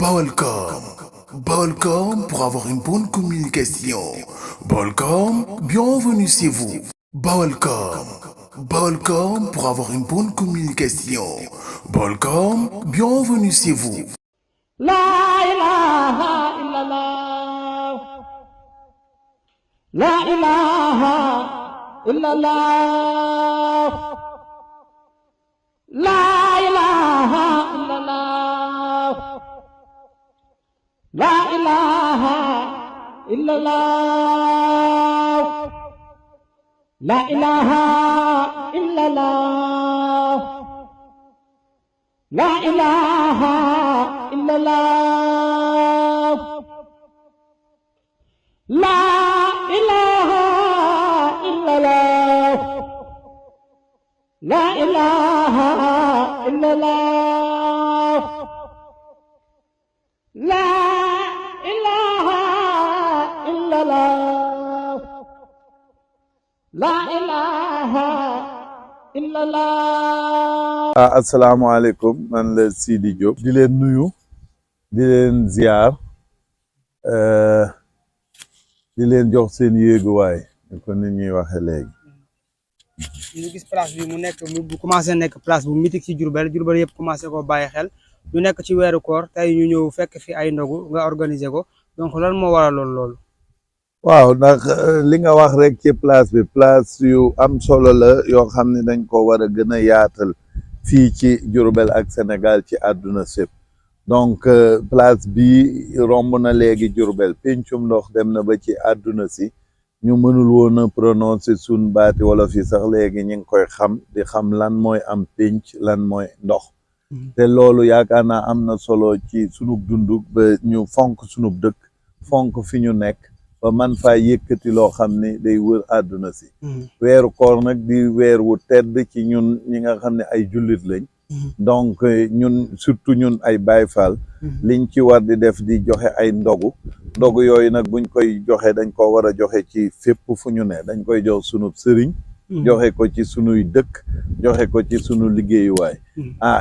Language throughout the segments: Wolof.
Baol Com. Baol Com pour avoir une bonne communication. Baol Com, bienvenue chez vous. Baol Com. Baol Com pour avoir une bonne communication. Baol Com, bienvenue chez vous. La ilaha illallah. La ilaha illallah. La ilaha illallah. La ilaha illallah. La ilaha illallah. La ilaha illallah. La ilaha illallah. La ilaha illallah. La ilaha illallah. La ilaha illallah. asalaamaaleykum man la Sidy Diop di leen nuyu di leen ziar di leen jox seen yéeguwaay ko nit ñuy waxe léegi. ñu gis place bi mu nekk mu commencé nekk place bu mythique ci Diourbel yëpp commencé ko bàyyi xel ñu nekk ci weeru koor tey ñu ñëw fekk fi ay ndogu nga organiser ko donc lan moo waral loolu. waaw ndax li nga wax rek ci place bi place yu am solo la yoo xam ne dañ ko war a gën a yaatal fii ci Diourbel ak Sénégal ci àdduna sépp donc place bi romb na léegi Diourbel Pencum Ndox dem na ba ci àdduna si ñu mënul woon a prononcer sun baati wolof yi sax léegi ñu ngi koy xam di xam lan mooy am pénc lan mooy ndox te loolu yaakaar naa am na solo ci sunub dundu ba ñu fonk sunub dëkk fonk fi ñu nekk ba man faa yëkkati loo xam ne day wër àdduna si weeru koor nag di weer wu tedd ci ñun ñi nga xam ne ay jullit lañ donc ñun surtout ñun ay Baay Faal liñ ci war di def di joxe ay ndogu yooyu nag buñ koy joxe dañ ko war a joxe ci fépp fu ñu ne dañ koy jox sunu sëriñ joxe ko ci sunuy dëkk joxe ko ci sunu liggéeyuwaay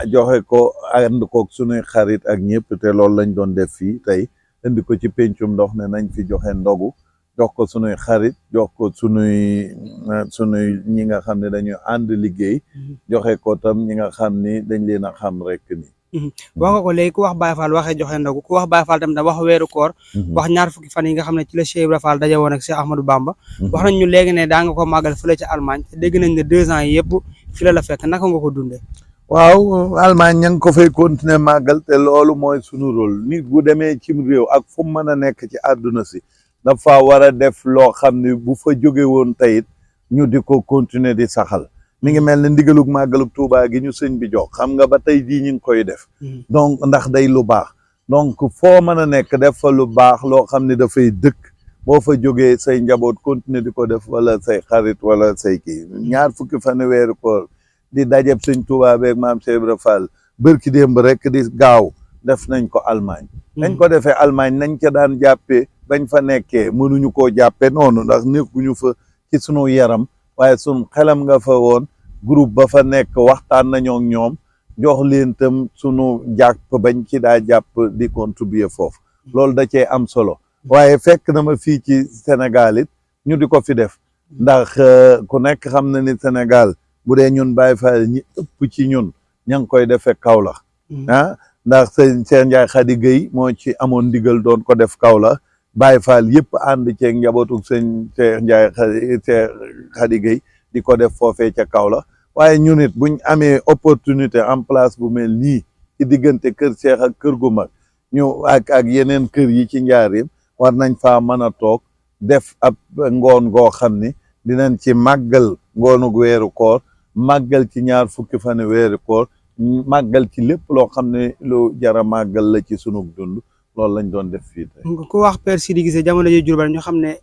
joxe ko ànd koog sunuy xarit ak ñëpp te loolu lañ doon def fii tey indi ko ci Pencum Ndox ne nañ fi joxe ndogu jox ko sunuy xarit jox ko sunuy ñi nga xam ne dañuy ànd liggéey joxe ko tam ñi nga xam ni dañ leen a xam rek ni wax nga ko léegi ku wax Baye Fall waxee joxe ndogu ku wax Baye Fall tam da wax weeru koor wax ñaar fukki fan yi nga xam ne ci la Cheikh Ibra Fall daje woon ak Cheikh Ahmadou Bamba wax nañ ñu léegi ne daa nga ko màggal fële ci Allemagne te dégg nañ ne 2 ans yi yëpp fi la fekk naka nga ko dundee. waaw Allemagne ña ngi ko fay continuer màggal te loolu mooy sunu rôle nit bu demee cim réew ak fu mu mën a nekk ci àdduna si dafa war a def loo xam ne bu fa jóge woon tayit ñu di ko continuer di saxal mi ngi mel ne ndigalug màggalug Tuubaa gi ñu sëñ bi jox xam nga ba tey jii ñu ngi koy def donc ndax day lu baax donc foo mën a nekk def fa lu baax loo xam ne dafay dëkk boo fa jógee say njaboot continuer di ko def wala say xarit wala say kii ñaar fukki fan weeru koor di dajeb sëñ Tuubaa beeg maam Cheikh Ibra Fall bërki démb rek di gaaw def nañ ko Allemagne nañ ko defee Allemagne nañ ca daan jàppee bañ fa nekkee mënuñu koo jàppe noonu ndax nekkuñu fa ci sunu yaram waaye sunu xelam nga fa woon groupe ba fa nekk waxtaan nañoo ak ñoom jox leen tam sunu jàpp bañ ci daa jàpp di contribuer foofu loolu da cee am solo waaye fekk na ma fii ci Sénégal it ñu di ko fi def ndax ku nekk xam na ni Sénégal bu dee ñun Baye Fall ñi ëpp ci ñun ña ngi koy defee Kaolack ndax sëñ Cheikh Ndiaye Khady Gueye moo ci amoon ndigal doon ko def Kaolack Baye Fall yëpp ànd ceeg njabootu sëñ Cheikh Ndiaye Khady Gueye di ko def foofee ca Kaolack waaye ñun it buñ amee opportunité en place bu mel nii ci diggante kër Cheikh ak kër gu mag ñu ak yeneen kër yi ci njaareem war nañ faa mën a toog def ab ngoon goo xam ni dinañ ci màggal ngoonu weeru koor màggal ci ñaar fukki fan weeru koor màggal ci lépp loo xam ne lu jara màggal la ci sunu dund loolu lañ doon def fii tey. ku wax Père Sidy Guissé jamono ji Diourbel ñu xam ne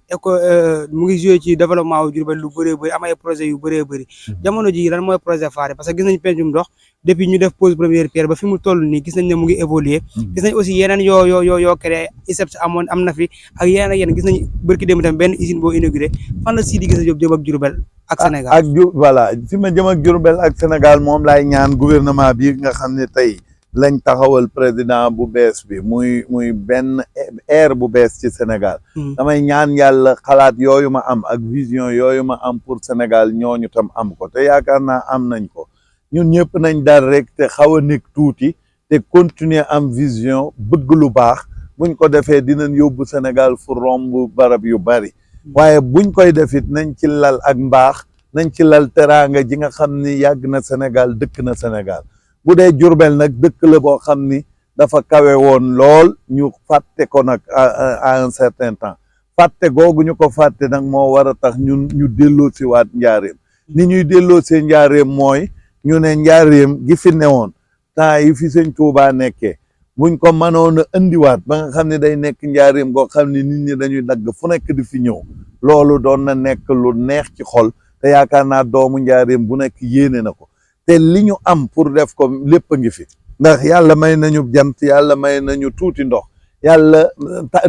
mu ngi joué ci développement wu Diourbel lu bëree bëri am ay projet yu bëree bëri jamono ji lan mooy projet phare parce que gis nañ Pencum Ndox depuis ñu def pose première pierre ba fi mu toll nii gis nañ ne mu ngi évoluer gis nañ aussi yeneen yoo créé ISEPS am na fi ak yeneen ak yeneen gis nañ bërki démb tam benn usine boo inauguré fan la Sidy Guissé Diop jëm ak Diourbel ak Sénégal voilà fi ma jëm ak Diourbel ak Sénégal moom laay ñaan gouvernement bi nga xam ne tey lañ taxawal président bu bees bi muy benn ère bu bees ci Sénégal damay ñaan yàlla xalaat yooyu ma am ak vision yooyu ma am pour Sénégal ñooñu tam am ko te yaakaar naa am nañ ko ñun ñëpp nañ dar rek te xaw a nekk tuuti te continuer am vision bëgg lu baax buñ ko defee dinañ yóbbu Sénégal fu romb barab yu bari waaye buñ koy defit nañ ci lal ak mbaax nañ ci lal teraanga ji nga xam ni yàgg na Sénégal dëkk na Sénégal bu dee Jurbel nag dëkk la boo xam ni dafa kawe woon lool ñu fàtte ko nag à un certain temps fàtte googu ñu ko fàtte nag moo war a tax ñun ñu delloo si waat njaareem ni ñuy delloo see njaareem mooy ñu ne njaareem gi fi newoon temps yi fi sëñ Tuubaa nekkee buñ ko mënoon a indiwaat ba nga xam ne day nekk njaareem goo xam ne nit ñi dañuy dagg fu nekk di fi ñëw loolu doon na nekk lu neex ci xol te yaakaar naa doomu njaareem bu nekk yéene na ko te li ñu am pour def ko lépp a ngi fi ndax yàlla may nañu jant yàlla may nañu tuuti ndox yàlla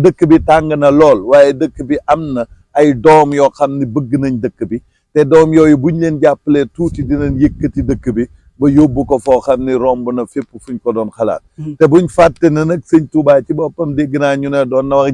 dëkk bi tàng na lool waaye dëkk bi am na ay doom yoo xam ne bëgg nañ dëkk bi te doom yooyu buñ leen jàppalee tuuti dinañ yëkkati dëkk bi ba yóbbu ko foo xam ne romb na fépp fuñ ko doon xalaat te buñ fàtte ne nag sëñ Touba ci boppam dégg naa ñu ne doon na wax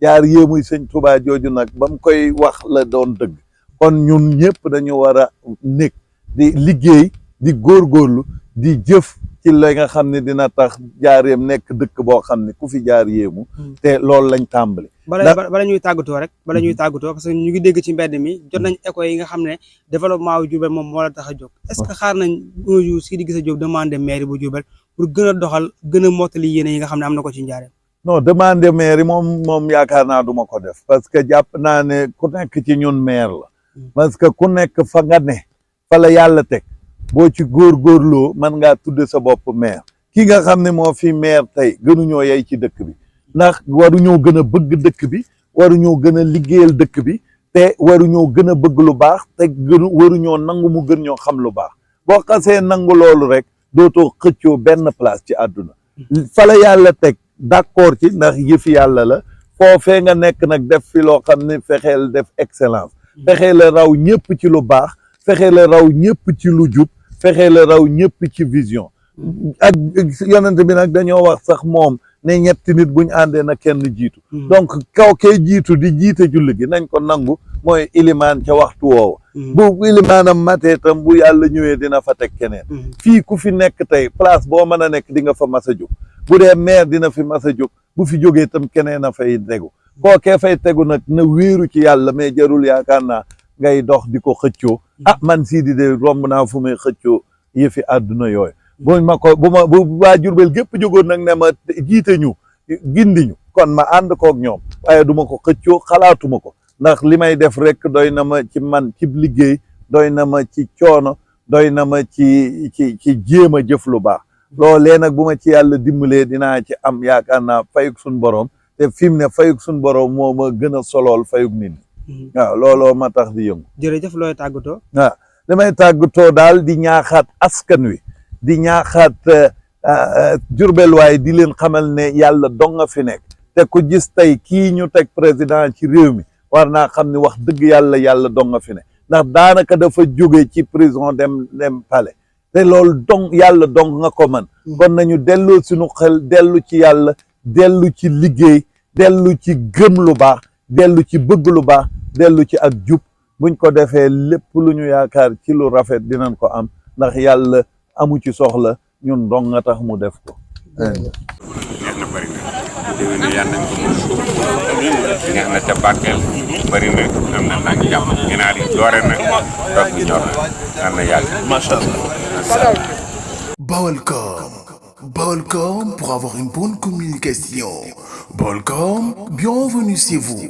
jaar yéemuy sëñ Touba jooju nag ba mu koy wax la doon dëgg kon ñun ñëpp dañu war a nekk di liggéey di góorgóorlu di jëf ci la nga xam ne dina tax jaareem nekk dëkk boo xam ne ku fi jaar yéemu te loolu lañ tàmbali bala ñuy tàggatoo rek bala ñuy tàggatoo parce que ñu ngi dégg ci mbedd mi jot nañ école yi nga xam ne développement wu Diourbel moom moo la tax a jóg est-ce que xaar nañ un jour Sidy Guissé Diop demandé mairie bu Diourbel pour gën a doxal gën a mottali yéene yi nga xam ne am na ko ci njaareem non demandé mairie moom yaakaar naa duma ko def parce que jàpp naa ne ku nekk ci ñun maire la parce que ku nekk fa nga ne fa la yàlla teg boo ci góorgóorloo mën ngaa tudde sa bopp maire ki nga xam ne moo fi maire tey gënuñoo yey ci dëkk bi ndax waruñoo gën a bëgg dëkk bi waruñoo gën a liggéeyal dëkk bi te waruñoo gën a bëgg lu baax te waruñoo nangu mu gën ñoo xam lu baax boo xasee nangu loolu rek dootoo xëccoo benn place ci àdduna fa la yàlla teg d'accord ci ndax yëfi yàlla la foofee nga nekk nag def fi loo xam ne fexeel def excellence fexee la raw ñëpp ci lu baax fexee la raw ñëpp ci lu jub fexee la raw ñëpp ci vision ak yonent bi nag dañoo wax sax moom ne ñetti nit buñ àndee na kenn jiitu donc kaw kee jiitu di jiite julli gi nañ ko nangu mooy ilimaan ca waxtu woowa bu ilimaanam matee tam bu yàlla ñëwee dina fa teg keneen fii ku fi nekk tey place boo mën a nekk di nga fa mas a jóg bu dee maire dina fi mas a jóg bu fi jógee tam keneen a fay tegu kookee fay tegu nag na wéeru ci yàlla mais jarul yaakaar naa ngay dox di ko xëccoo man Sidy de romb naa fu may xëccoo yëfi àdduna yooyu bu waa Jurbel gépp jógoon nag ne ma jiite ñu gindi ñu kon ma ànd koog ñoom waaye duma ko xëccoo xalaatuma ko ndax li may def rek doy na ma ci man ci liggéey doy na ma ci coono doy na ma ci jéem a jëf lu baax loolee nag bu ma ci yàlla dimbalee dinaa ci am yaakaar naa fayug suñ borom te fi mu ne fayug suñ borom moo ma gën a solool fayug nit ñi waaw looloo ma tax di yëngu jërëjëf looy tàggatoo waaw damay tàggatoo daal di ñaaxaat askan wi di ñaaxaat Jurbel waaye di leen xamal ne yàlla dong nga fi nekk te ku gis tey kii ñu teg président ci réew mi war naa xam ne wax dëgg yàlla dong nga fi nekk ndax daanaka dafa jóge ci prison dem palais te loolu dong yàlla dong nga ko mën kon nañu delloo suñu xel dellu ci yàlla dellu ci liggéey dellu ci gëm lu baax dellu ci bëgg lu baax dellu ci ak jub buñ ko defee lépp lu ñu yaakaar ci lu rafet dinañ ko am ndax yàlla amu ci soxla ñun dong nga tax mu def ko neex na bëri na déwén na yàlla nañ ko mën neex na ca barkeel bëri na am na nag jàmm ginaar yi doore na toog bi ñor na yàlla na yàgg macha allah. Baol Com pour avoir une bonne communication. Baol Com, bienvenue chez vous.